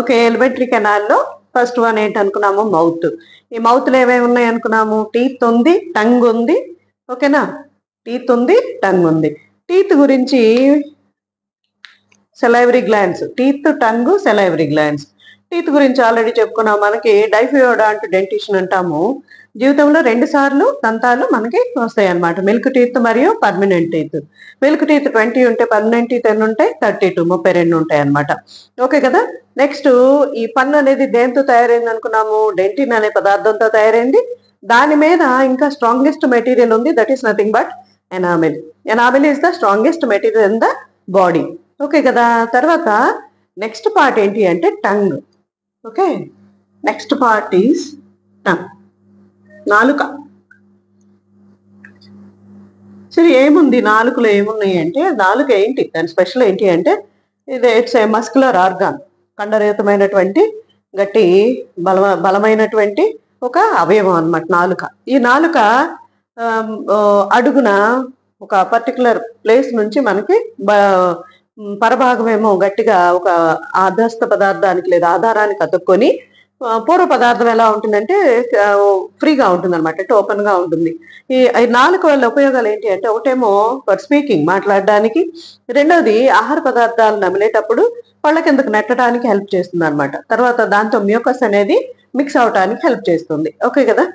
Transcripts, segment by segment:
Okay, elementary కెనాల్లో first one ఏంటనుకున్నాము? Mouth. ఈ మౌత్లో ఏమేమి ఉన్నాయి అనుకున్నాము? టీత్ ఉంది, టంగ్ ఉంది. ఓకేనా? టీత్ ఉంది, టంగ్ ఉంది. టీత్ గురించి salivary glands, teeth, tongue, salivary glands. Teeth గురించి ఆల్రెడీ చెప్పుకున్నాం. మనకి డైఫియోడాంట్ డెంటిషన్ అంటాము. జీవితంలో 2 సార్లు దంతాలు మనకి వస్తాయి అన్నమాట. మిల్క్ టీత్ మరియు పర్మనెంట్ టీత్. మిల్క్ టీత్ 20 ఉంటే, పర్మనెంట్ టీత్ ఎన్ని ఉంటాయి? 32, 32 ఉంటాయి అన్నమాట. ఓకే కదా? నెక్స్ట్, ఈ పన్ను అనేది దేంతో తయారైంది అనుకున్నాము? డెంటిన్ అనే పదార్థంతో తయారైంది. దాని మీద ఇంకా స్ట్రాంగెస్ట్ మెటీరియల్ ఉంది, that is nothing but enamel. Enamel is the strongest material in the body. Okay కదా? తర్వాత నెక్స్ట్ పార్ట్ ఏంటి అంటే tongue. Okay, next part is tongue, నాలుక. సరే, ఏముంది నాలుకలో? ఏమున్నాయి అంటే, నాలుక ఏంటి, దాని స్పెషల్ ఏంటి అంటే, ఇట్స్ ఏ మస్కులర్ ఆర్గాన్, కండరయుతమైనటువంటి గట్టి బలమైనటువంటి ఒక అవయవం అన్నమాట నాలుక. ఈ నాలుక అడుగున ఒక పర్టికులర్ ప్లేస్ నుంచి మనకి పరభాగం ఏమో గట్టిగా ఒక ఆధాస్థ పదార్థానికి లేదా ఆధారానికి అతుక్కొని, పూర్వ పదార్థం ఎలా ఉంటుందంటే ఫ్రీగా ఉంటుంది అనమాట, అంటే ఓపెన్ గా ఉంటుంది. ఈ నాలుక వల్ల ఉపయోగాలు ఏంటి అంటే, ఒకటేమో ఫర్ స్పీకింగ్, మాట్లాడడానికి. రెండోది ఆహార పదార్థాలు నమిలేటప్పుడు పళ్ళ కిందకు నెట్టడానికి హెల్ప్ చేస్తుంది అనమాట. తర్వాత దాంతో మ్యూకస్ అనేది మిక్స్ అవడానికి హెల్ప్ చేస్తుంది. ఓకే కదా?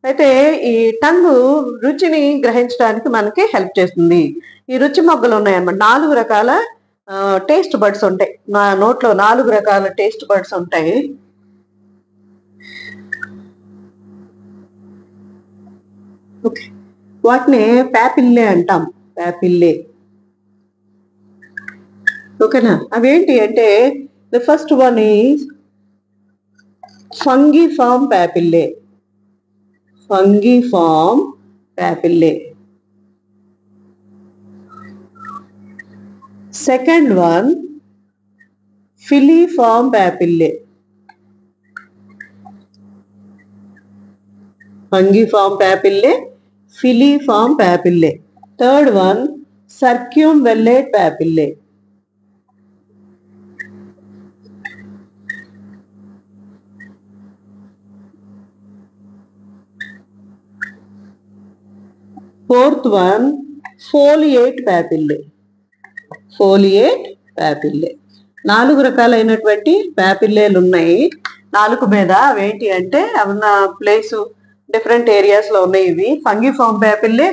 అయితే ఈ టంగ్ రుచిని గ్రహించడానికి మనకి హెల్ప్ చేస్తుంది. ఈ రుచి మొగ్గలు ఉన్నాయన్నమాట. 4 రకాల టేస్ట్ బడ్స్ ఉంటాయి. నా నోట్లో 4 రకాల టేస్ట్ బడ్స్ ఉంటాయి. ఓకే, వాటిని ప్యాపిల్లే అంటాం, ప్యాపిల్లే. ఓకేనా? అవేంటి అంటే, the first one is fungiform papillae. Fungiform papillae. Second one, filiform papillae. Fungiform papillae, filiform papillae. Third one, circumvallate papillae. Fourth one, foliate papillae. Foliate papillae. 4 రకాలైనటువంటి ప్యాపిల్లేలు ఉన్నాయి నాలుక మీద. అవేంటి అంటే, ఉన్న ప్లేసు డిఫరెంట్ ఏరియాస్ లో ఉన్నాయి. ఇవి fungiform papillae,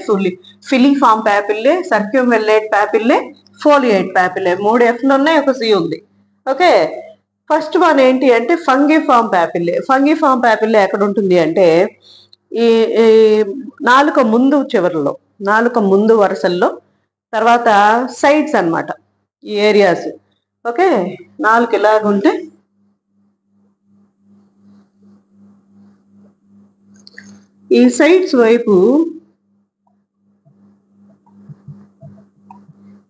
filiform papillae, circumvallate papillae, foliate papillae. 3 F'లు ఉన్నాయి, ఒక C ఉంది. ఓకే, ఫస్ట్ వన్ ఏంటి అంటే ఫంగిఫార్మ్ ప్యాపిల్లే. ఫంగిఫార్మ్ ప్యాపిల్లే ఎక్కడ ఉంటుంది అంటే, ఈ నాలుక ముందు చివరిలో, నాలుక ముందు వరుసల్లో, తర్వాత సైడ్స్ అన్నమాట, ఈ ఏరియాస్. ఓకే, నాలుగు ఇలాగుంటే ఈ సైడ్స్ వైపు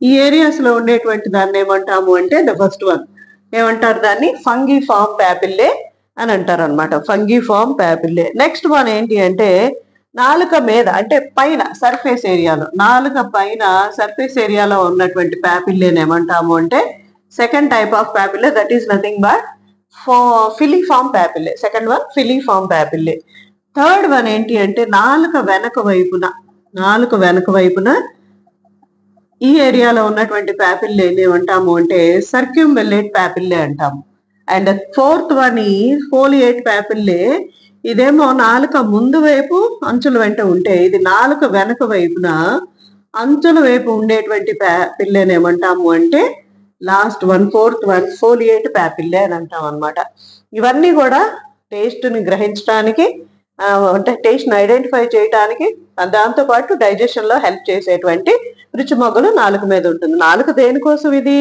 ఈ ఏరియాస్ లో ఉండేటువంటి దాన్ని ఏమంటాము అంటే, ద ఫస్ట్ వన్ ఏమంటారు? దాన్ని ఫంగిఫార్మ్ ప్యాపిల్లే అని అంటారు అనమాట, ఫంగిఫార్మ్ ప్యాపిల్లే. నెక్స్ట్ వన్ ఏంటి అంటే, నాలుక మీద అంటే పైన సర్ఫేస్ ఏరియాలో, నాలుక పైన సర్ఫేస్ ఏరియాలో ఉన్నటువంటి ప్యాపిల్లేని ఏమంటాము అంటే, second type of papillae, that is nothing but filiform papillae. Second one filiform papillae. Third one ఏంటి అంటే, నాలుక వెనక వైపున ఈ ఏరియాలో ఉన్నటువంటి ప్యాపిల్లేని ఏమంటాము అంటే సర్క్యూమ్వెల్లేట్ ప్యాపిల్లే అంటాము. అండ్ ఫోర్త్ వన్ ఈ ఫోలియేట్ ప్యాపిల్లే. ఇదేమో నాలుక ముందు వైపు అంచుల వెంట ఉంటే, ఇది నాలుక వెనక వైపున అంచుల వైపు ఉండేటువంటి ప్యాపిల్లేని ఏమంటాము అంటే, last one, fourth one, foliate papillae అని అంటాం అనమాట. ఇవన్నీ కూడా టేస్ట్ని గ్రహించడానికి, అంటే టేస్ట్ని ఐడెంటిఫై చేయడానికి, దాంతోపాటు డైజెషన్లో హెల్ప్ చేసేటువంటి రుచి మొగ్గలు నాలుక మీద ఉంటుంది. నాలుక దేనికోసం? ఇది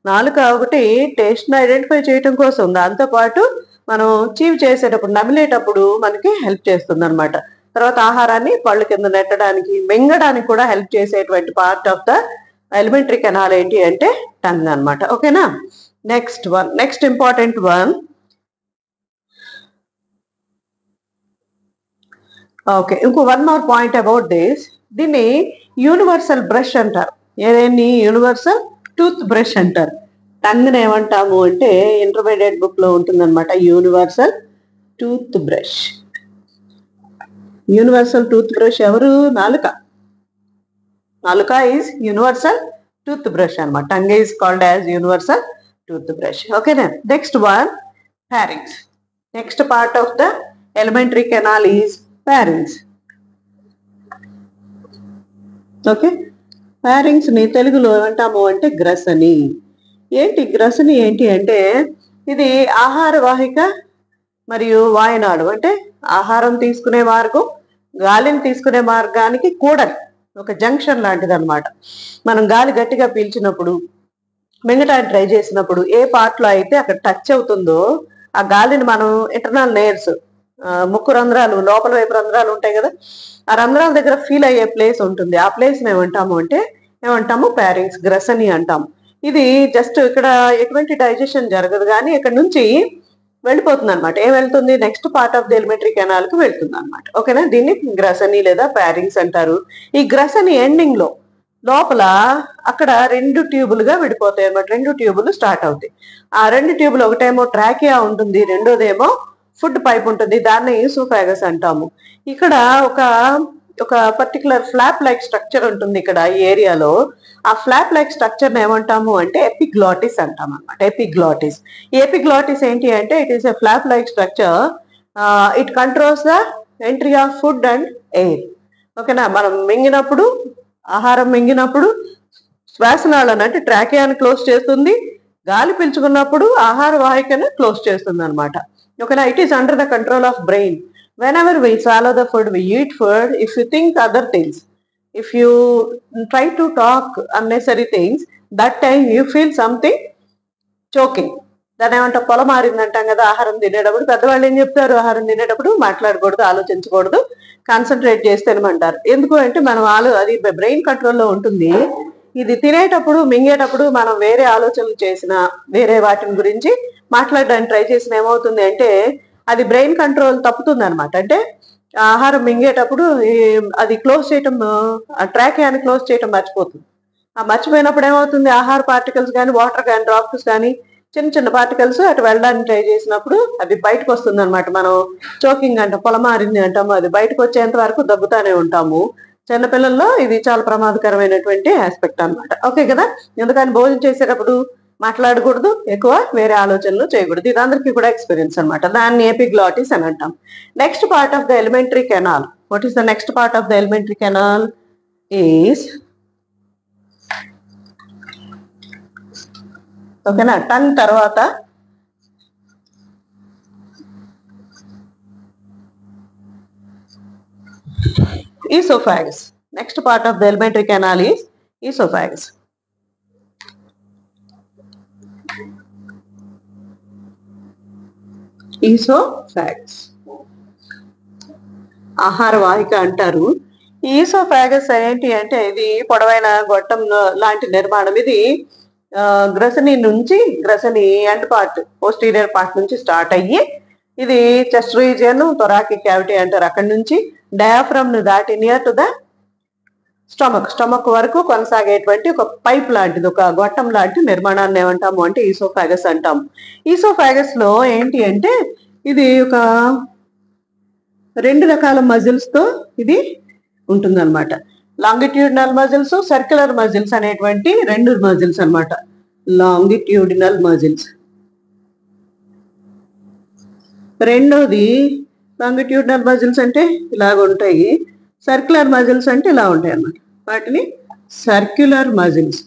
నాలుక ఒకటి టేస్ట్ని ఐడెంటిఫై చేయటం కోసం, దాంతోపాటు మనం చీవ్ చేసేటప్పుడు, నమిలేటప్పుడు మనకి హెల్ప్ చేస్తుంది అనమాట. తర్వాత ఆహారాన్ని పళ్ళు కింద నెట్టడానికి, మింగడానికి కూడా హెల్ప్ చేసేటువంటి part of the elementary canal ఏంటి అంటే టంగ్ అనమాట. ఓకేనా? Next one, next important one. Okay, ఇంకో one more point about this. దీన్ని యూనివర్సల్ బ్రష్ అంటారు. ఏదేన్ని? యూనివర్సల్ టూత్ బ్రష్ అంటారు. టంగ్ ఏమంటాము అంటే ఇంటర్మీడియట్ బుక్ లో ఉంటుందన్నమాట, universal tooth brush. Universal tooth brush ఎవరు? నాలుక. నాలుక ఈజ్ యూనివర్సల్ టూత్ బ్రష్ అనమాట. Tongue is called as universal tooth brush. ఓకేనా? Next one, pharynx. Next part of the alimentary canal is pharynx. Okay, pharynx ని తెలుగులో ఏమంటాము అంటే గ్రసని. ఏంటి గ్రసని ఏంటి అంటే ఇది ఆహార వాహిక మరియు వాయునాడు, అంటే ఆహారం తీసుకునే మార్గం, గాలిని తీసుకునే మార్గానికి కూడలి ఒక జంక్షన్ లాంటిది అనమాట. మనం గాలి గట్టిగా పీల్చినప్పుడు, మింగటానికి ట్రై చేసినప్పుడు ఏ పార్ట్లో అయితే అక్కడ టచ్ అవుతుందో ఆ గాలిని మనం ఇంటర్నల్ లేయర్స్, ముక్కు రంధ్రాలు, లోపల వైపు రంధ్రాలు ఉంటాయి కదా, ఆ రంధ్రాల దగ్గర ఫీల్ అయ్యే ప్లేస్ ఉంటుంది. ఆ ప్లేస్ ఏమంటాము అంటే pharynx, గ్రసని అంటాము. ఇది జస్ట్ ఇక్కడ ఎటువంటి డైజెషన్ జరగదు, కానీ ఇక్కడ నుంచి వెళ్ళిపోతుంది అనమాట. ఏం వెళ్తుంది? Next part of the elementary canal కి వెళ్తుంది అనమాట. ఓకేనా? దీన్ని గ్రసని లేదా pharynx అంటారు. ఈ గ్రసని ఎండింగ్ లో లోపల అక్కడ 2 ట్యూబులుగా విడిపోతాయి అనమాట. 2 ట్యూబులు స్టార్ట్ అవుతాయి. ఆ 2 ట్యూబులు ఒకటేమో ట్రాకియా ఉంటుంది, రెండోదేమో ఫుడ్ పైప్ ఉంటుంది, దాన్ని ఈసోఫాగస్ అంటాము. ఇక్కడ ఒక పర్టికులర్ ఫ్లాప్ లైక్ స్ట్రక్చర్ ఉంటుంది ఇక్కడ ఈ ఏరియాలో. ఆ ఫ్లాప్ లైక్ స్ట్రక్చర్ ఏమంటాము అంటే ఎపిగ్లాటిస్ అంటాం అనమాట. ఎపిగ్లాటిస్. ఈ ఎపిగ్లాటిస్ ఏంటి అంటే it is a flop like structure. It controls the entry of food and air. ఓకేనా? మనం మింగినప్పుడు, ఆహారం మింగినప్పుడు శ్వాసనాళాన్ని అంటే ట్రాకియాని క్లోజ్ చేస్తుంది, గాలి పీల్చుకున్నప్పుడు ఆహార వాహికను క్లోజ్ చేస్తుంది అనమాట. ఓకేనా? It is under the control of brain. whenever we swallow the food, we eat food, if you think other things, if you try to talk unnecessary things, that time you feel something choking. దాని ఏమంటాం? పొల మారింది అంటాం కదా ఆహారం తినేటప్పుడు. పెద్దవాళ్ళు ఏం చెప్తారు? ఆహారం తినేటప్పుడు మాట్లాడకూడదు, ఆలోచించకూడదు, కాన్సన్ట్రేట్ చేసి తినమంటారు. ఎందుకు అంటే మనం అది బ్రెయిన్ కంట్రోల్లో ఉంటుంది. ఇది తినేటప్పుడు, మింగేటప్పుడు మనం వేరే ఆలోచనలు చేసిన, వేరే వాటిని గురించి మాట్లాడడానికి ట్రై చేసిన ఏమవుతుంది అంటే అది బ్రెయిన్ కంట్రోల్ తప్పుతుంది అనమాట. అంటే ఆహారం మింగేటప్పుడు అది క్లోజ్ చేయటం, ట్రాకియాని క్లోజ్ చేయటం మర్చిపోతుంది. ఆ మర్చిపోయినప్పుడు ఏమవుతుంది? ఆహార పార్టికల్స్ కానీ, వాటర్ కానీ, డ్రాప్స్ కానీ, చిన్న చిన్న పార్టికల్స్ అటు వెళ్ళడానికి ట్రై చేసినప్పుడు అది బయటకు వస్తుంది అనమాట. మనం చోకింగ్ అంటాం, పొలమారింది అంటాము. అది బయటకు వచ్చేంత వరకు దగ్గుతానే ఉంటాము. చిన్నపిల్లల్లో ఇది చాలా ప్రమాదకరమైనటువంటి ఆస్పెక్ట్ అనమాట. ఓకే కదా? ఎందుకని భోజనం చేసేటప్పుడు మాట్లాడకూడదు, ఎక్కువ వేరే ఆలోచనలు చేయకూడదు. ఇది అందరికీ కూడా ఎక్స్పీరియన్స్ అనమాట. దాన్ని ఎపిగ్లాటిస్ అని అంటాం. Next part of the elementary canal. What is the next part of the elementary canal? Is, ఓకేనా, టంగ్ తర్వాత esophagus. Next part of the alimentary canal is esophagus. Oesophagus ఆహార వాహిక అంటారు. ఈసోఫాగస్ ఏంటి అంటే ఇది పొడవైన గొట్టం లాంటి నిర్మాణం. ఇది గ్రసని నుంచి, గ్రసని ఎండ్ పార్ట్, పోస్టీరియర్ పార్ట్ నుంచి స్టార్ట్ అయ్యి ఇది చెస్ట్ రీజియన్, థొరాకిక్ క్యావిటీ అంటారు, అక్కడి నుంచి డయాఫ్రమ్ ను దాటి నియర్ టు ద స్టమక్ వరకు కొనసాగేటువంటి ఒక పైప్ లాంటిది, ఒక గొట్టం లాంటి నిర్మాణాన్ని ఏమంటాము అంటే ఈసోఫాగస్ అంటాము. ఈసోఫాగస్ లో ఏంటి అంటే ఇది ఒక 2 రకాల మజిల్స్ తో ఇది ఉంటుందన్నమాట. లాంగిట్యూడినల్ మజిల్స్, సర్క్యులర్ మజిల్స్ అనేటువంటి 2 మజిల్స్ అనమాట. Longitudinal muscles. రెండోది లాంగిట్యూడినల్ మజిల్స్ అంటే ఇలాగ ఉంటాయి, సర్క్యులర్ మజిల్స్ అంటే ఇలా ఉంటాయి అన్నమాట. వాటిని సర్క్యులర్ మజిల్స్.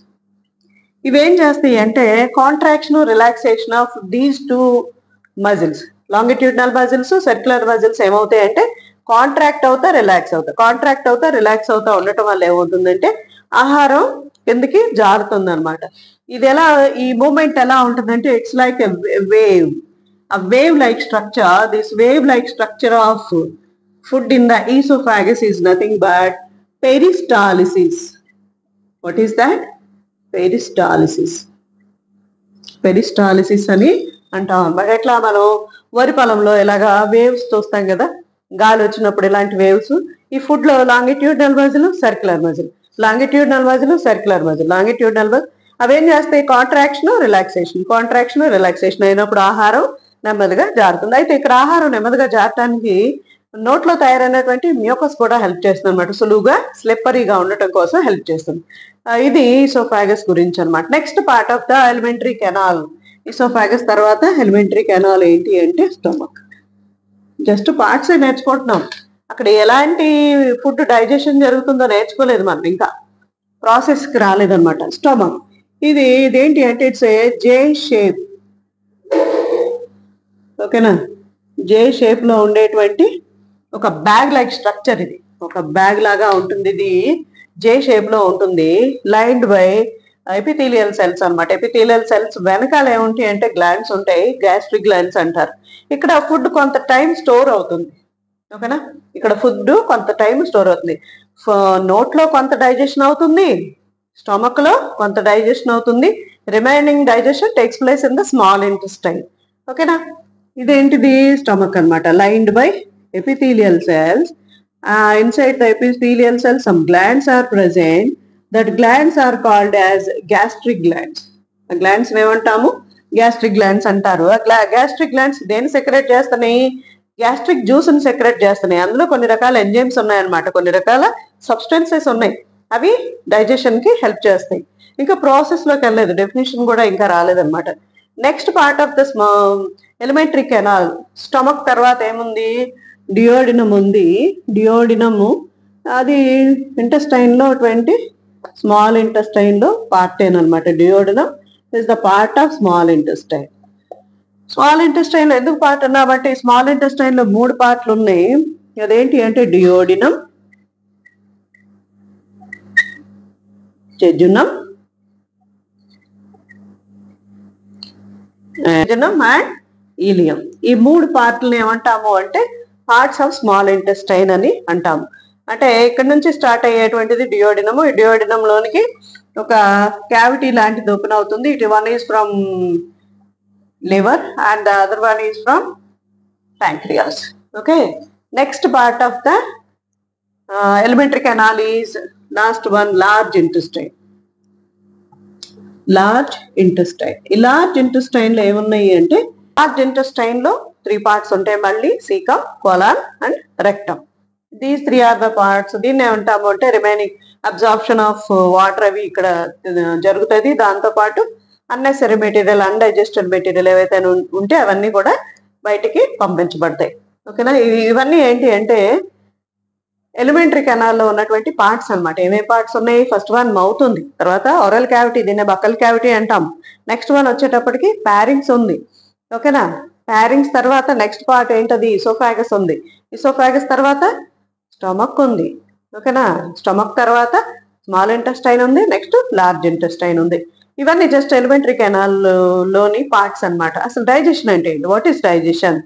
ఇవేం చేస్తాయి అంటే contraction, relaxation of these 2 muscles. Longitudinal muscles, circular muscles ఏమవుతాయి అంటే కాంట్రాక్ట్ అవుతా, రిలాక్స్ అవుతా, కాంట్రాక్ట్ అవుతా, రిలాక్స్ అవుతా ఉండటం వల్ల ఏమవుతుందంటే ఆహారం కిందకి జారుతుంది అనమాట. ఇది ఎలా, ఈ మూమెంట్ ఎలా ఉంటుందంటే it's like a wave. A wave-like structure, this wave-like structure of food in the esophagus is nothing but peristalsis. What is that? Peristalsis. Peristalsis అని అంటాం. మరి ఎట్లా మనం వరి పొలంలో ఇలాగా వేవ్స్ చూస్తాం కదా, గాలి వచ్చినప్పుడు ఇలాంటి వేవ్స్. ఈ ఫుడ్ లో longitudinal muscle, circular muscle, longitudinal muscle, circular muscle, longitudinal muscle, అవేం చేస్తాయి? కాంట్రాక్షన్ రిలాక్సేషన్ అయినప్పుడు ఆహారం నెమ్మదిగా జారుతుంది. అయితే ఇక్కడ ఆహారం నెమ్మదిగా జారటానికి నోట్లో తయారైనటువంటి మ్యూకస్ కూడా హెల్ప్ చేస్తుంది అనమాట. సులువుగా స్లిప్పరీగా ఉండటం కోసం హెల్ప్ చేస్తుంది. ఇది ఈసోఫాగస్ గురించి అనమాట. Next part of the elementary canal. Oesophagus తర్వాత ఎలిమెంటరీ కెనాల్ ఏంటి అంటే స్టమక్. జస్ట్ పార్ట్స్ నేర్చుకుంటున్నాం, అక్కడ ఎలాంటి ఫుడ్ డైజెషన్ జరుగుతుందో నేర్చుకోలేదు మనం, ఇంకా ప్రాసెస్కి రాలేదన్నమాట. స్టమక్ ఇదేంటి అంటే ఇట్స్ ఏ జే షేప్. ఓకేనా? జే షేప్ లో ఉండేటువంటి ఒక బ్యాగ్ లైక్ స్ట్రక్చర్. ఇది ఒక బ్యాగ్ లాగా ఉంటుంది. ఇది జే షేప్ లో ఉంటుంది, లైన్డ్ బై ఎపిథీలియల్ సెల్స్ అనమాట. ఎపిథీలియల్ సెల్స్ వెనకాల ఏముంటాయి అంటే గ్లాండ్స్ ఉంటాయి, గ్యాస్ట్రిక్ గ్లాండ్స్ అంటారు. ఇక్కడ ఫుడ్ కొంత టైం స్టోర్ అవుతుంది. ఓకేనా? ఇక్కడ ఫుడ్ కొంత టైం స్టోర్ అవుతుంది. నోట్లో కొంత డైజెషన్ అవుతుంది, స్టమక్ లో కొంత డైజెషన్ అవుతుంది. Remaining digestion takes place in the small intestine. ఓకేనా? ఇదేంటిది? స్టమక్ అనమాట. Lined by epithelial cells. Inside the epithelial cells some glands are present. That glands are called as gastric glands. ఆ glands ఏమంటాము? Gastric glands అంటారు. Gastric glands దేన్ని secrete చేస్తున్నాయి? Gastric juice ని secrete చేస్తున్నాయి. అందులో కొన్ని రకాల ఎంజైమ్స్ ఉన్నాయన్నమాట, కొన్ని రకాల సబ్స్టెన్సెస్ ఉన్నాయి, అవి డైజెషన్ కి హెల్ప్ చేస్తాయి. ఇంకా ప్రాసెస్ లోకి వెళ్ళలేదు, డెఫినేషన్ కూడా ఇంకా రాలేదన్నమాట. Next part of the elementary canal. Stomach తర్వాత ఏముంది? డియోడినమ్ ఉంది. డియోడినము అది ఇంటెస్టైన్ లో స్మాల్ ఇంటెస్టైన్ లో పార్ట్ అనమాట. Duodenum is the part of small intestine. Small intestine లో ఎందుకు పార్ట్ అన్నామంటే స్మాల్ ఇంటెస్టైన్ లో 3 పార్ట్లు ఉన్నాయి. అదేంటి అంటే డియోడినమ్, జెజునమ్ అండ్ ఈలియం. ఈ 3 పార్ట్లను ఏమంటాము అంటే పార్ట్స్ ఆఫ్ స్మాల్ ఇంటెస్టైన్ అని అంటాము. అంటే ఇక్కడ నుంచి స్టార్ట్ అయ్యేటువంటిది డియోడినము. ఈ డియోడినమ్ లోనికి ఒక క్యావిటీ లాంటిది ఓపెన్ అవుతుంది. It one is from liver and the other one is from pancreas. Okay, next part of the elementary canal is last one, large intestine. Large intestine. ఈ లార్జ్ ఇంటెస్టైన్ లో ఏమున్నాయి అంటే large intestine లో 3 parts ఉంటాయి మళ్ళీ, caecum, colon and rectum. These 3 are the parts. దీన్ని ఏమంటాము అంటే రిమైనింగ్ అబ్జార్ప్షన్ ఆఫ్ వాటర్ అవి ఇక్కడ జరుగుతుంది. దాంతో పాటు అన్నెసరీ మెటీరియల్, అన్డైజెస్టెడ్ మెటీరియల్ ఏవైతే ఉంటే అవన్నీ కూడా బయటికి పంపించబడతాయి. ఓకేనా? ఇవన్నీ ఏంటి అంటే ఎలిమెంటరీ కెనాల్లో ఉన్నటువంటి పార్ట్స్ అనమాట. ఏమేమి పార్ట్స్ ఉన్నాయి? ఫస్ట్ వన్ మౌత్ ఉంది, తర్వాత ఓరల్ క్యావిటీ, దీన్ని బకల్ క్యావిటీ అంటాం. నెక్స్ట్ వన్ వచ్చేటప్పటికి ప్యారింగ్స్ ఉంది. ఓకేనా? ప్యారింగ్స్ తర్వాత నెక్స్ట్ పార్ట్ ఏంటది? ఇసోఫాగస్ ఉంది. ఇసోఫాగస్ తర్వాత స్టమక్ ఉంది. ఓకేనా? స్టమక్ తర్వాత స్మాల్ ఇంటెస్టైన్ ఉంది, నెక్స్ట్ లార్జ్ ఇంటెస్టైన్ ఉంది. ఇవన్నీ జస్ట్ ఎలిమెంటరీ కెనాల్ లోని పార్ట్స్ అనమాట. అసలు డైజెషన్ అంటే ఏంటి? What is digestion?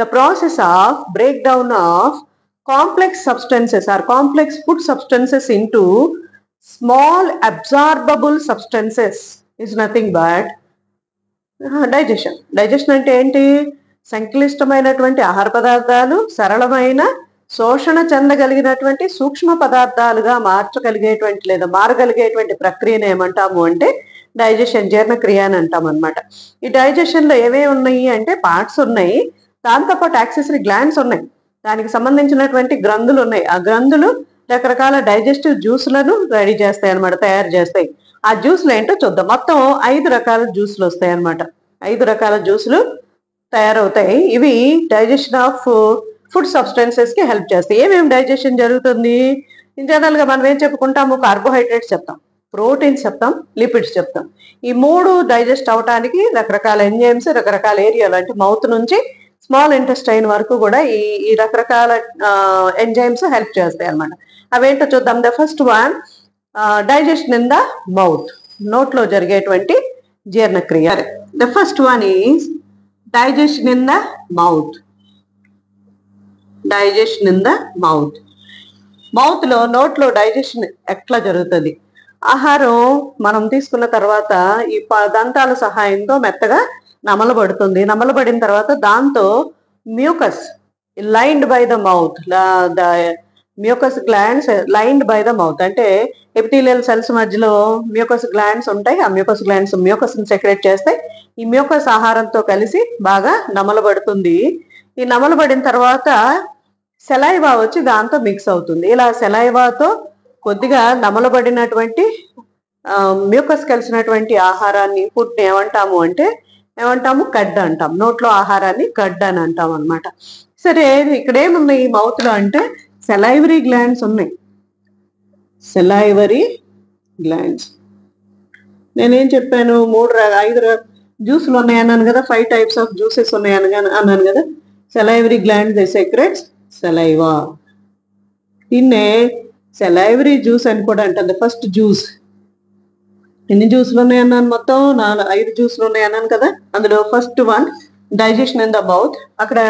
The process of break down of complex substances or complex food substances into small absorbable substances is nothing but digestion. Digestion అంటే ఏంటి? సంక్లిష్టమైనటువంటి ఆహార పదార్థాలు సరళమైన శోషణ చెందగలిగినటువంటి సూక్ష్మ పదార్థాలుగా మార్చగలిగేటువంటి లేదా మారగలిగేటువంటి ప్రక్రియను ఏమంటాము అంటే డైజెషన్, జీర్ణక్రియ అని అంటాం అనమాట. ఈ డైజెషన్ లో ఏమేమి ఉన్నాయి అంటే పార్ట్స్ ఉన్నాయి, దాంతోపాటు యాక్సెసరీ గ్లాండ్స్ ఉన్నాయి, దానికి సంబంధించినటువంటి గ్రంథులు ఉన్నాయి. ఆ గ్రంథులు రకరకాల డైజెస్టివ్ జ్యూస్లను రెడీ చేస్తాయి అనమాట, తయారు చేస్తాయి. ఆ జ్యూస్లు ఏంటో చూద్దాం. మొత్తం 5 రకాల జ్యూస్లు వస్తాయి అనమాట. 5 రకాల జ్యూస్లు తయారవుతాయి. ఇవి డైజెషన్ ఆఫ్ ఫుడ్ సబ్స్టెన్సెస్ కి హెల్ప్ చేస్తాయి. ఏమేమి డైజెషన్ జరుగుతుంది? ఇన్ జనరల్ గా మనం ఏం చెప్పుకుంటాము? కార్బోహైడ్రేట్స్ చెప్తాం, ప్రోటీన్స్ చెప్తాం, లిపిడ్స్ చెప్తాం. ఈ 3 డైజెస్ట్ అవడానికి రకరకాల ఎంజైమ్స్ రకరకాల ఏరియాలు అంటే మౌత్ నుంచి స్మాల్ ఇంటెస్టైన్ వరకు కూడా ఈ రకరకాల ఎంజైమ్స్ హెల్ప్ చేస్తాయి అన్నమాట. అవేంటో చూద్దాం. The first one digestion in the mouth, నోట్లో జరిగేటువంటి జీర్ణక్రియ. The first one is digestion in the mouth. Digestion in the mouth. Mouth లో, నోట్లో డైజెషన్ ఎట్లా జరుగుతుంది? ఆహారం మనం తీసుకున్న తర్వాత ఈ దంతాల సహాయంతో మెత్తగా నమలబడుతుంది. నమలబడిన తర్వాత దాంతో mucus lined by the mouth, the mucus glands lined by the mouth అంటే ఎపిథీలియల్ సెల్స్ మధ్యలో మ్యూకస్ గ్లాండ్స్ ఉంటాయి. ఆ మ్యూకస్ గ్లాండ్స్ మ్యూకస్ ని సెక్రెట్ చేస్తాయి. ఈ మ్యూకస్ ఆహారంతో కలిసి బాగా నమలబడుతుంది. ఈ నమలబడిన తర్వాత సెలైవా వచ్చి దాంతో మిక్స్ అవుతుంది. ఇలా సెలైవాతో కొద్దిగా నమలబడినటువంటి మ్యూకస్ కలిసినటువంటి ఆహారాన్ని ఫుడ్ ఏమంటాము కడ్ అంటాం. నోట్లో ఆహారాన్ని కడ్ అని అంటాం అనమాట. సరే, ఇక్కడ ఏమున్నాయి మౌత్ లో అంటే సెలైవరీ గ్లాండ్స్ ఉన్నాయి. సెలైవరీ గ్లాండ్స్ నేనేం చెప్పాను, 5 జ్యూసులు ఉన్నాయన్నాను కదా, 5 types ఆఫ్ జ్యూసెస్ అన్నాను కదా. Salivary glands they secretes saliva. దీన్నే సెలైవరీ జ్యూస్ అని కూడా అంటుంది. ఫస్ట్ జ్యూస్ ఎన్ని జ్యూసులు ఉన్నాయన్నాను, మొత్తం 5 జ్యూసులు ఉన్నాయన్నాను కదా. అందులో first one digestion in the mouth. అక్కడ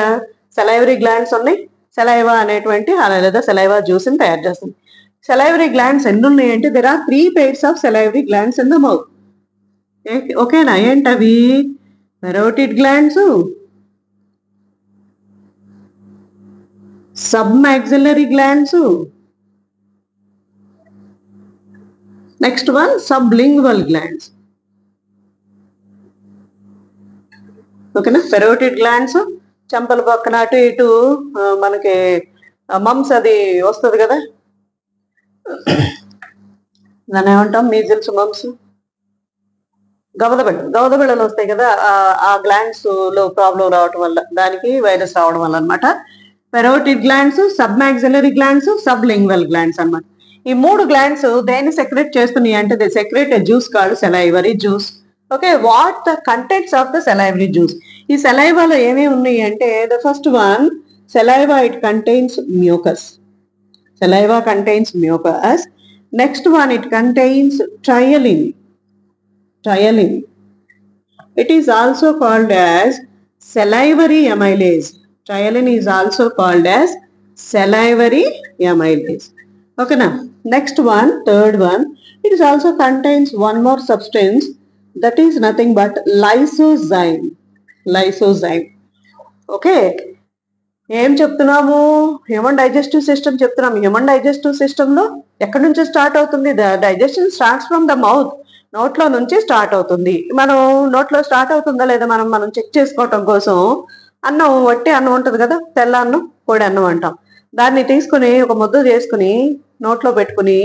సెలైవరీ గ్లాండ్స్ ఉన్నాయి. సెలైవా అనేటువంటి లేదా సెలైవా జ్యూస్ ని తయారు చేస్తుంది. సెలైవరీ గ్లాండ్స్ ఎన్ని ఉన్నాయంటే there are 3 pairs of salivary glands in the mouth. ఓకేనా? ఏంటవి? Parotid glands, submaxillary glands, next one sublingual glands. ఓకేనా? పెరోటిడ్ గ్లాండ్స్ చెంపల పక్కన అటు ఇటు మనకి మమ్స్ అది వస్తుంది కదా, దాన్ని ఏమంటాం, మీజిల్స్, మమ్స్, గవదబిళ్ళలు వస్తాయి కదా, ఆ గ్లాండ్స్ లో ప్రాబ్లం రావటం వల్ల, దానికి వైరస్ రావడం వల్ల అనమాట. Parotid glands, submaxillary glands, sublingual glands అన్నమాట. ఈ 3 గ్లాండ్స్ దేన్ని సెక్రెట్ చేస్తున్నాయి అంటే they secrete a juice called salivary juice. Okay, what the contents of the salivary juice? ఈ సెలైవాలో ఏమేమి ఉన్నాయి అంటే the first one saliva, it contains mucus. Saliva contains mucus. Next one, it contains trialin. It is also called as salivary amylase. Trialin is also called as salivary amylase. Okay, now next one, third one, it is also contains one more substance, that is nothing but lysozyme. Okay, ఏం చెప్తున్నాము? Human digestive system చెప్తున్నాము. Human digestive system లో ఎక్కడి నుంచి start అవుతుంది? Digestion starts from the mouth. నోట్లో నుంచి start అవుతుంది. మనం నోట్లో స్టార్ట్ అవుతుందా లేదా మనం చెక్ చేసుకోవటం కోసం వట్టి అన్నం ఉంటుంది కదా, తెల్ల అన్నం, పొడి అన్నం అంటాం. దాన్ని తీసుకుని ఒక ముద్ద చేసుకుని నోట్లో పెట్టుకుని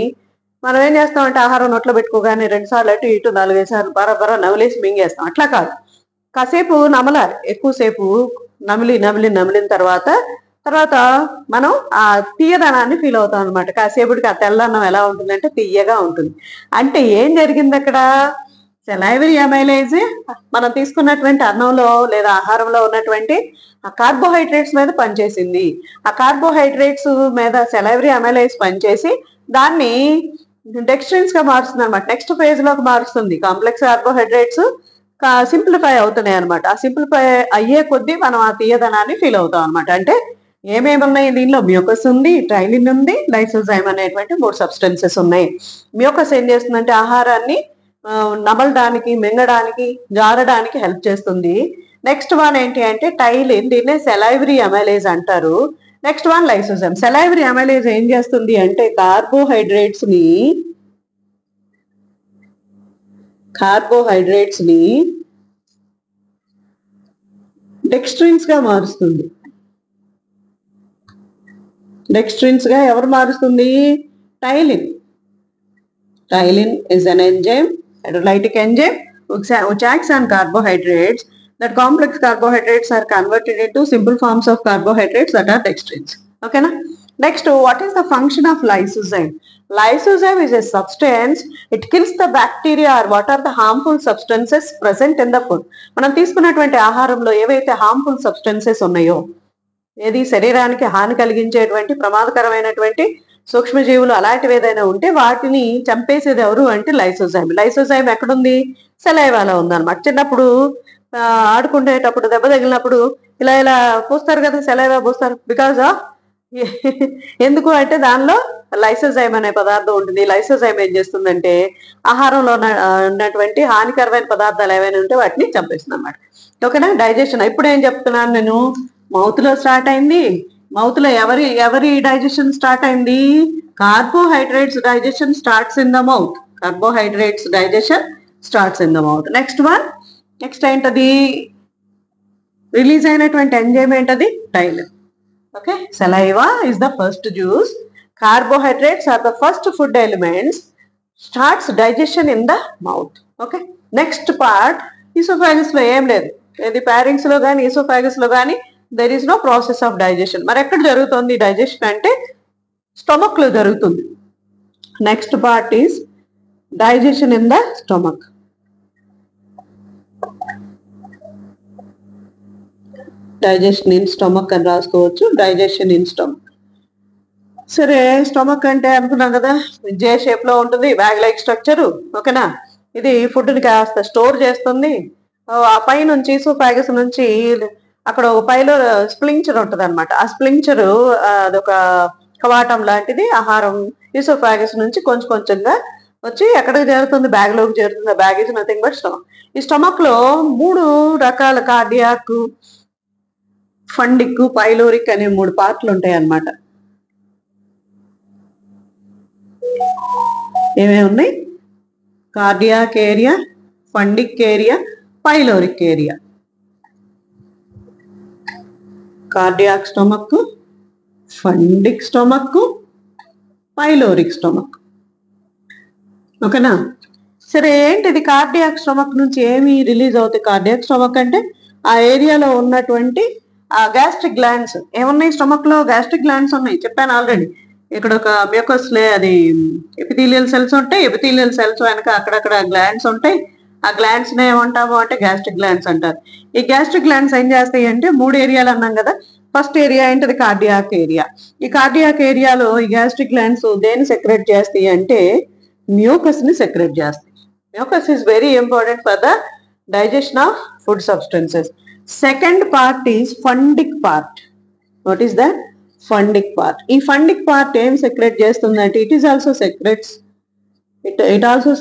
మనం ఏం చేస్తామంటే ఆహారం నోట్లో పెట్టుకోగానే 2 సార్లు అటు ఇటు 4-5 సార్లు బరబర నమిలేసి మింగేస్తాం. అట్లా కాదు, కాసేపు నమలాలి. ఎక్కువసేపు నమిలిన తర్వాత మనం ఆ తీయదనాన్ని ఫీల్ అవుతాం అనమాట. కాసేపటికి ఆ తెల్లన్నం ఎలా ఉంటుందంటే తీయగా ఉంటుంది. అంటే ఏం జరిగింది అక్కడ? సెలైవరీ అమైలేజ్ మనం తీసుకున్నటువంటి అన్నంలో లేదా ఆహారంలో ఉన్నటువంటి ఆ కార్బోహైడ్రేట్స్ మీద పనిచేసింది. ఆ కార్బోహైడ్రేట్స్ మీద సెలైవరీ అమైలేజ్ పనిచేసి దాన్ని డెక్స్ట్రిన్స్ గా మారుస్తుంది అనమాట. నెక్స్ట్ ఫేజ్ లోకి మారుస్తుంది. కాంప్లెక్స్ కార్బోహైడ్రేట్స్ సింప్లిఫై అవుతున్నాయి అనమాట. ఆ సింప్లిఫై అయ్యే కొద్దీ మనం ఆ తీయదనాన్ని ఫీల్ అవుతాం అనమాట. అంటే ఏమేమి ఉన్నాయి దీనిలో? మ్యూకస్ ఉంది, ట్రైలిన్ ఉంది, లైసోజైమ్ అనేటువంటి 3 సబ్స్టెన్సెస్ ఉన్నాయి. మ్యూకస్ ఏం చేస్తుందంటే ఆహారాన్ని నమలడానికి, మింగడానికి, జారడానికి హెల్ప్ చేస్తుంది. నెక్స్ట్ వన్ ఏంటి అంటే టైలిన్, దీన్నే సెలైవరీ అమైలేజ్ అంటారు. Next one lysozyme. Salivary amylase ఏం చేస్తుంది అంటే కార్బోహైడ్రేట్స్ ని డెక్స్ట్రిన్స్ గా మారుస్తుంది. డెక్స్ట్రిన్స్ గా ఎవరు మారుస్తుంది? టైలిన్ is an enzyme, hydrolytic enzyme which acts on carbohydrates. That complex carbohydrates are converted into simple forms of carbohydrates that are dextrins. Okay na? Next, what is the function of lysozyme? Lysozyme is a substance, it kills the bacteria or what are the harmful substances present in the food. మనం తీసుకున్నటువంటి ఆహారంలో ఏవైతే harmful substances ఉన్నాయో, ఏది శరీరానికి హాని కలిగించేటువంటి ప్రమాదకరమైనటువంటి సూక్ష్మజీవులు అలాంటివి ఏదైనా ఉంటే వాటిని చంపేసేది ఎవరు అంటే లైసోజైమ్. లైసోజైమ్ ఎక్కడుంది? సెలైవాలో ఉందన్నమాట. చిన్నప్పుడు ఆడుకునేటప్పుడు దెబ్బ తగిలినప్పుడు ఇలా పూస్తారు కదా, సెలైవా పూస్తారు. బికాజ్ ఆఫ్ ఎందుకు అంటే దానిలో లైసోజైమ్ అనే పదార్థం ఉంటుంది. లైసోజైమ్ ఏం చేస్తుందంటే ఆహారంలో ఉన్నటువంటి హానికరమైన పదార్థాలు ఏవైనా ఉంటే వాటిని చంపేస్తుంది అన్నమాట. ఓకేనా? డైజెషన్ ఇప్పుడు ఏం చెప్తున్నాను నేను, మౌత్ లో స్టార్ట్ అయింది, మౌత్ లో ఎవరి డైజెషన్ స్టార్ట్ అయింది? Carbohydrates digestion starts in the mouth. Carbohydrates digestion starts in the mouth. Next ఏంటది? రిలీజ్ అయినటువంటి ఎంజైమ్ ఏంటది? Ptyalin. Okay, saliva is the first juice. Carbohydrates are the first food elements. Starts digestion in the mouth. Okay, next part oesophagus లో ఏం లేదు. ఇది ప్యారింగ్స్ లో కానీ oesophagus లో కానీ there is no process of digestion. మరి ఎక్కడ జరుగుతుంది డైజెషన్ అంటే? స్టమక్ లో జరుగుతుంది. Next part is digestion in the stomach. Digestion in stomach అని రాసుకోవచ్చు. Digestion in stomach. సరే, స్టమక్ అంటే అనుకున్నాం కదా, జే షేప్ లో ఉంటుంది, బ్యాగ్ లైక్ స్ట్రక్చర్. ఓకేనా? ఇది ఫుడ్ ని కాస్త స్టోర్ చేస్తుంది. ఆ పై నుంచి ఈసోఫాగస్ నుంచి అక్కడ ఒక పైలో స్ప్లించర్ ఉంటుంది అనమాట. ఆ స్ప్లించర్ అదొక కవాటం లాంటిది. ఆహారం ఈసోఫాగస్ నుంచి కొంచెం కొంచెంగా వచ్చి ఎక్కడికి చేరుతుంది? బ్యాగ్ లోకి చేరుతుంది. Bag is nothing but stomach. ఈ స్టమక్ లో 3 రకాల కార్డియాక్, ఫండిక్, పైలోరిక్ అనే 3 పార్ట్లు ఉంటాయి అన్నమాట. ఏమేమి ఉన్నాయి? Cardiac area, fundic area, pyloric area. Cardiac stomach, fundic stomach, pyloric stomach. ఓకేనా? సరే, ఏంటిది? కార్డియాక్ స్టమక్ నుంచి ఏమి రిలీజ్ అవుతాయి? కార్డియాక్ స్టమక్ అంటే ఆ ఏరియాలో ఉన్నటువంటి ఆ గ్యాస్ట్రిక్ గ్లాండ్స్ ఏమున్నాయి? స్టమక్ లో గ్యాస్ట్రిక్ గ్లాండ్స్ ఉన్నాయి, చెప్పాను ఆల్రెడీ. ఇక్కడ ఒక మ్యూకస్ అది ఎపిథీలియల్ సెల్స్ ఉంటాయి. ఎపిథీలియల్ సెల్స్ వెనక అక్కడక్కడ గ్లాండ్స్ ఉంటాయి. ఆ గ్లాండ్స్ నే ఏమంటాము అంటే గ్యాస్ట్రిక్ గ్లాండ్స్ అంటారు. ఈ గ్యాస్ట్రిక్ గ్లాండ్స్ ఏం చేస్తాయి అంటే 3 ఏరియాలు అన్నాం కదా. ఫస్ట్ ఏరియా ఏంటది? Cardiac area. ఈ కార్డియాక్ ఏరియాలో ఈ గ్యాస్ట్రిక్ గ్లాండ్స్ దేన్ని సెక్రెట్ చేస్తాయి అంటే మ్యూకస్ ని సెక్రెట్ చేస్తాయి. Mucus is very important for the digestion of food substances. Second part is fundic part. What is that? Fundic part. ఈ ఫండిక్ పార్ట్ ఏం సెక్రెట్ చేస్తుందంటే it also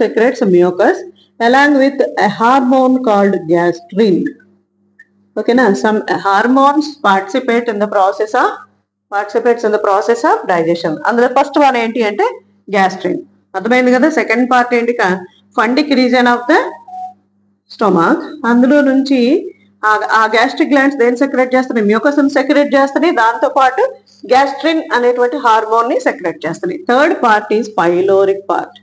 secretes mucus along with a hormone called gastrin. Okay na? Some hormones participates in the process of digestion. అందులో first one ఏంటి అంటే gastrin. అర్థమైంది కదా? Second part ఏంటి? Fundic reason of the stomach. అందులో నుంచి ఆ గ్యాస్ట్రిక్ గ్లాండ్స్ దేని సెక్రెట్ చేస్తున్నాయి? మ్యూకస్ ని సెక్రెట్ చేస్తున్నాయి. దాంతో పాటు గ్యాస్ట్రిన్ అనేటువంటి హార్మోన్ ని సెక్రెట్ చేస్తున్నాయి. Third part is pyloric part.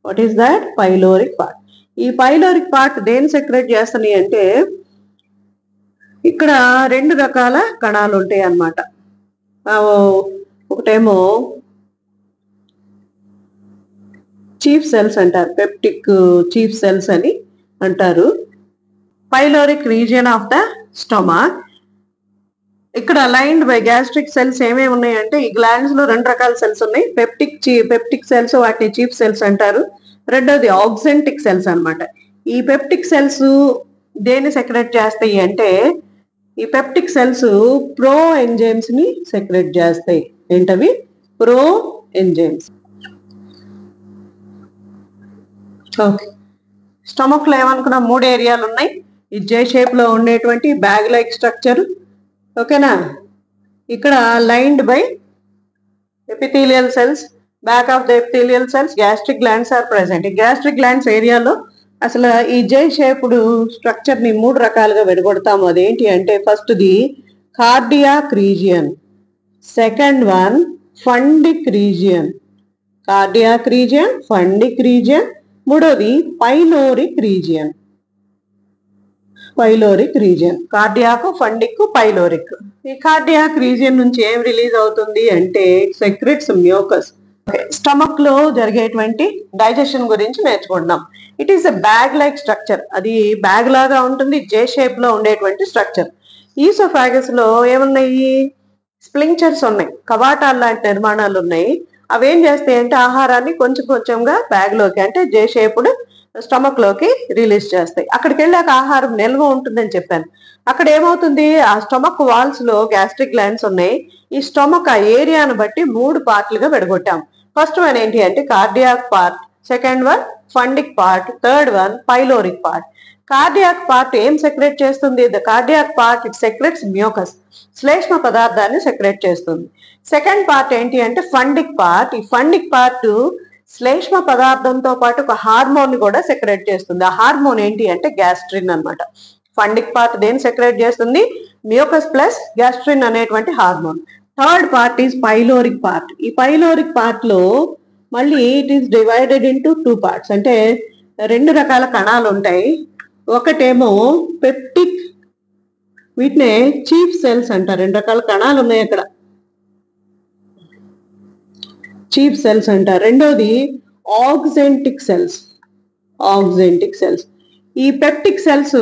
What is that? Pyloric part. ఈ పైలోరిక్ పార్ట్ దేని సెక్రెట్ చేస్తున్నాయి అంటే ఇక్కడ 2 రకాల కణాలు ఉంటాయి అన్నమాట. ఒకటేమో చీఫ్ సెల్స్ అంటారు, పెప్టిక్ చీఫ్ సెల్స్ అని అంటారు. Pyloric region of the stomach. ఇక్కడ లైన్డ్ బై గ్యాస్ట్రిక్ సెల్స్ ఏమేమి ఉన్నాయంటే ఈ గ్లాండ్స్ లో 2 రకాల సెల్స్ ఉన్నాయి. పెప్టిక్ సెల్స్, వాటిని చీఫ్ సెల్స్ అంటారు. రెండోది ఆక్సెంటిక్ సెల్స్ అన్నమాట. ఈ పెప్టిక్ సెల్స్ దేన్ని సెక్రెట్ చేస్తాయి అంటే ఈ పెప్టిక్ సెల్స్ ప్రో ఎంజైమ్స్ ని సెక్రెట్ చేస్తాయి. ఏంటవి? Pro enzymes. ఓకే, స్టమక్ లో ఏమనుకున్నా 3 ఏరియాలు ఉన్నాయి. ఈ జే షేప్ లో ఉండేటువంటి బ్యాగ్ లైక్ స్ట్రక్చర్. ఓకేనా? ఇక్కడ lined by epithelial cells. Back of the epithelial cells gastric glands are present. ఈ గ్యాస్ట్రిక్ గ్లాండ్స్ ఏరియాలో అసలు ఈ జే షేప్డ్ స్ట్రక్చర్ ని 3 రకాలుగా విడగొడతాము. అదేంటి అంటే first the cardiac region, second one fundic region. Cardiac region, fundic region. మూడోది pyloric region. Cardiac, fundic, pyloric. ఈ కార్డియాక్ రీజియన్ నుంచి ఏం రిలీజ్ అవుతుంది అంటే సెక్రెట్స్ మ్యూకస్. స్టమక్ లో జరిగేటువంటి డైజెషన్ గురించి నేర్చుకుంటున్నాం. It is a bag like structure. అది బ్యాగ్ లాగా ఉంటుంది, జే షేప్ లో ఉండేటువంటి స్ట్రక్చర్. ఈసోఫాగస్ లో ఏమున్నాయి? స్ప్లించర్స్ ఉన్నాయి, కవాటాలు లాంటి నిర్మాణాలు ఉన్నాయి. అవేం చేస్తాయి అంటే ఆహారాన్ని కొంచెం కొంచెంగా బ్యాగ్ లోకి అంటే జే షేప్డ్ స్టమక్ లోకి రిలీజ్ చేస్తాయి. అక్కడికి వెళ్ళాక ఆహారం నిల్వ ఉంటుందని చెప్పాను. అక్కడ ఏమవుతుంది? ఆ స్టమక్ వాల్స్ లో గ్యాస్ట్రిక్ గ్లాండ్స్ ఉన్నాయి. ఈ స్టమక్ ఆ ఏరియాను బట్టి 3 పార్ట్లుగా విడగొట్టాం. ఫస్ట్ వన్ ఏంటి అంటే cardiac part, second one fundic part, third one pyloric part. Cardiac part ఏం సెక్రెట్ చేస్తుంది? The cardiac part it secretes mucus, శ్లేష్మ పదార్థాన్ని సెక్రెట్ చేస్తుంది. సెకండ్ పార్ట్ ఏంటి అంటే ఫండిక్ పార్ట్. ఈ ఫండిక్ పార్ట్ శ్లేష్మ పదార్థంతో పాటు ఒక హార్మోన్ ని కూడా సెక్రెట్ చేస్తుంది. ఆ హార్మోన్ ఏంటి అంటే గ్యాస్ట్రిన్ అన్నమాట. ఫండిక్ పార్ట్ దేని సెక్రెట్ చేస్తుంది? మ్యూకస్ ప్లస్ గ్యాస్ట్రిన్ అనేటువంటి hormone. Third part is pyloric part. ఈ పైలోరిక్ పార్ట్ లో మళ్ళీ it is divided into 2 parts. అంటే 2 రకాల కణాలు ఉంటాయి. ఒకటేమో పెప్టిక్, వీటినే చీఫ్ సెల్స్ అంటారు. 2 రకాల కణాలు ఉన్నాయి అక్కడ, చీఫ్ సెల్స్ అంటారు. రెండోది ఆక్సెంటిక్ సెల్స్. ఆక్సెంటిక్ సెల్స్ ఈ పెప్టిక్ సెల్స్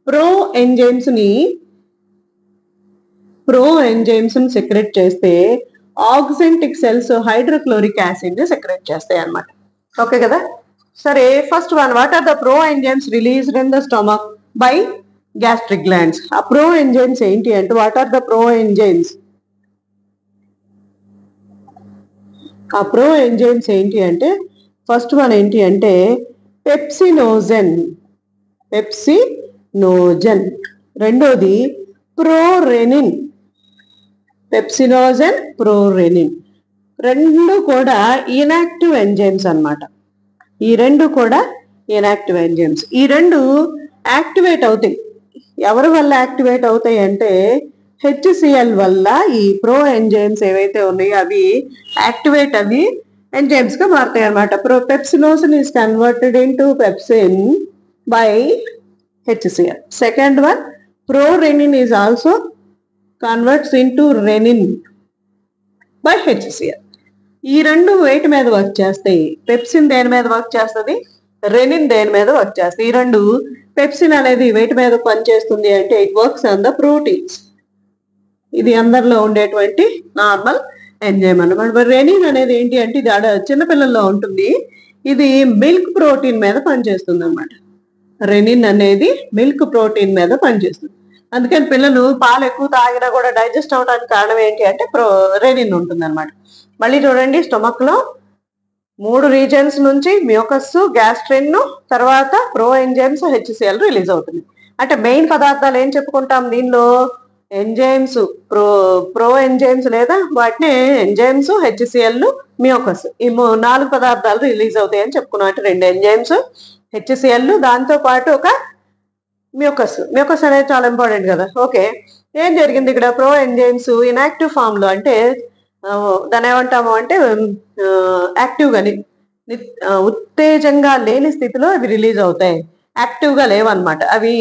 ప్రో ఎంజైమ్స్ ని సెక్రెట్ చేస్తే, ఆక్సెంటిక్ సెల్స్ హైడ్రోక్లోరిక్ యాసిడ్ ని సెక్రెట్ చేస్తాయి అన్నమాట. ఓకే కదా? సరే, first one, what are the pro enzymes released in the stomach by gastric glands? ఆ ప్రో ఎంజైమ్స్ ఏంటి అంటే, what are the pro enzymes? ఆ ప్రో ఎంజైమ్స్ ఏంటి అంటే, ఫస్ట్ వన్ ఏంటి అంటే పెప్సినోజెన్. రెండోది ప్రోరెనిన్. పెప్సినోజెన్, ప్రోరెనిన్ రెండు కూడా ఇనాక్టివ్ ఎంజైమ్స్ అన్నమాట. ఈ రెండు కూడా ఇనాక్టివ్ ఎంజైమ్స్. ఈ రెండు యాక్టివేట్ అవుతాయి. ఎవరి వల్ల యాక్టివేట్ అవుతాయి అంటే హెచ్సిఎల్ వల్ల. ఈ ప్రో ఎంజైమ్స్ ఏవైతే ఉన్నాయో అవి యాక్టివేట్ అవి ఎంజైమ్స్ గా మారుతాయి అన్నమాట. Pepsinogen is converted into pepsin by HCl. Second one prorenin is also converts into renin by HCl. ఈ రెండు వేటి మీద వర్క్ చేస్తాయి? పెప్సిన్ దేని మీద వర్క్ చేస్తుంది? రెనిన్ దేని మీద వర్క్ చేస్తుంది? ఈ రెండు, పెప్సిన్ అనేది వేటి మీద పనిచేస్తుంది అంటే it works on the proteins. ఇది అందరిలో ఉండేటువంటి నార్మల్ ఎంజైమ్ అన్నమాట. రెనిన్ అనేది ఏంటి అంటే ఇది చిన్నపిల్లల్లో ఉంటుంది. ఇది మిల్క్ ప్రోటీన్ మీద పనిచేస్తుంది అన్నమాట. రెనిన్ అనేది మిల్క్ ప్రోటీన్ మీద పనిచేస్తుంది. అందుకని పిల్లలు పాలు ఎక్కువ తాగినా కూడా డైజెస్ట్ అవడానికి కారణం ఏంటి అంటే రెనిన్ ఉంటుంది అనమాట. మళ్ళీ చూడండి, స్టొమక్ లో 3 రీజన్స్ నుంచి మ్యూకస్, గ్యాస్ట్రిన్, తర్వాత ప్రో ఎంజైమ్స్, హెచ్సిఎల్ రిలీజ్ అవుతుంది. అంటే మెయిన్ పదార్థాలు ఏం చెప్పుకుంటాం దీనిలో? ఎంజైమ్స్, ప్రో ఎంజైమ్స్ లేదా వాటిని ఎంజైమ్స్, హెచ్సిఎల్, మ్యూకస్, ఈ 4 పదార్థాలు రిలీజ్ అవుతాయి అని చెప్పుకున్నాం. అంటే 2 ఎంజైమ్స్, హెచ్సిఎల్, దాంతో పాటు ఒక మ్యూకస్ అనేది చాలా ఇంపార్టెంట్ కదా. ఓకే, ఏం జరిగింది ఇక్కడ? ప్రో ఎంజైమ్స్ ఇన్యాక్టివ్ ఫామ్ లో, అంటే దాన్ని ఏమంటాము అంటే యాక్టివ్ గాని ఉత్తేజంగా లేని స్థితిలో అవి రిలీజ్ అవుతాయి. యాక్టివ్ గా లేవన్నమాట. అవి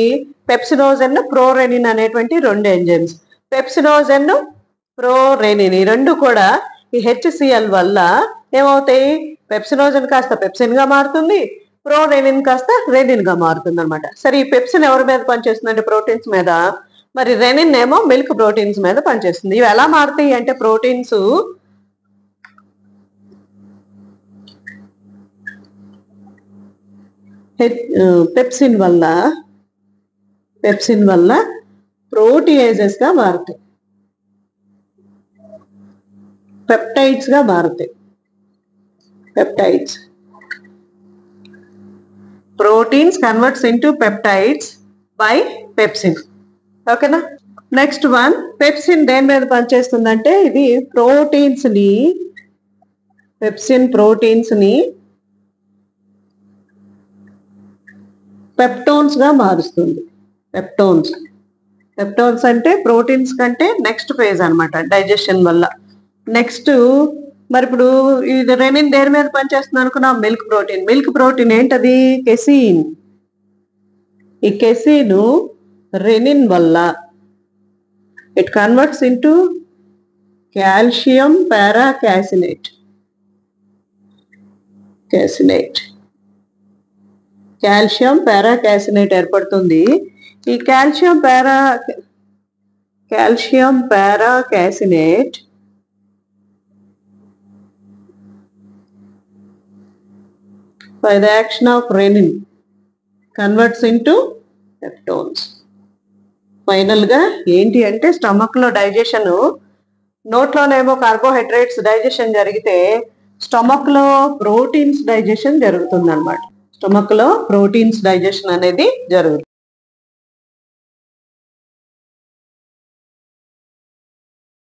పెప్సినోజెన్, ప్రోరెనిన్ అనేటువంటి 2 ఎంజైమ్స్. పెప్సినోజెన్, ప్రోరెనిన్ ఈ రెండు కూడా ఈ హెచ్సిఎల్ వల్ల ఏమవుతాయి? పెప్సినోజెన్ కాస్త పెప్సిన్ గా మారుతుంది, ప్రోరెనిన్ కాస్త రెనిన్ గా మారుతుంది అనమాట. సరే, ఈ పెప్సిన్ ఎవరి మీద పనిచేస్తుంది అంటే ప్రోటీన్స్ మీద, మరి రెనిన్ ఏమో మిల్క్ ప్రోటీన్స్ మీద పనిచేస్తుంది. ఇవి ఎలా మారుతాయి అంటే ప్రోటీన్స్ పెప్సిన్ వల్ల ప్రోటీయేజెస్ గా మారుతాయి, పెప్టైడ్స్ గా మారుతాయి. Peptides, proteins converts into peptides by pepsin. ఓకేనా? నెక్స్ట్ వన్, పెప్సిన్ దేని మీద పనిచేస్తుందంటే ఇది పెప్సిన్ ప్రోటీన్స్ ని పెప్టోన్స్ గా మారుస్తుంది. పెప్టోన్స్ అంటే ప్రోటీన్స్ కంటే నెక్స్ట్ ఫేజ్ అన్నమాట డైజెషన్ వల్ల. నెక్స్ట్ మరి ఇప్పుడు ఇది రెనిన్ దేని మీద పనిచేస్తుంది అనుకున్నా? మిల్క్ ప్రోటీన్ ఏంటది? కెసిన్. ఈ కెసిన్ రెనిన్ వల్ల it converts into calcium paracaseinate. Calcium paracaseinate ఏర్పడుతుంది. ఈ calcium paracaseinate by the action of renin converts into peptones. Final గా ఏంటి అంటే స్టమక్ లో డైజెషన్, నోట్లోనేమో కార్బోహైడ్రేట్స్ డైజెషన్ జరిగితే స్టమక్ లో ప్రోటీన్స్ డైజెషన్ జరుగుతుంది అనమాట. స్టమక్ లో ప్రోటీన్స్ డైజెషన్ అనేది జరుగుతుంది.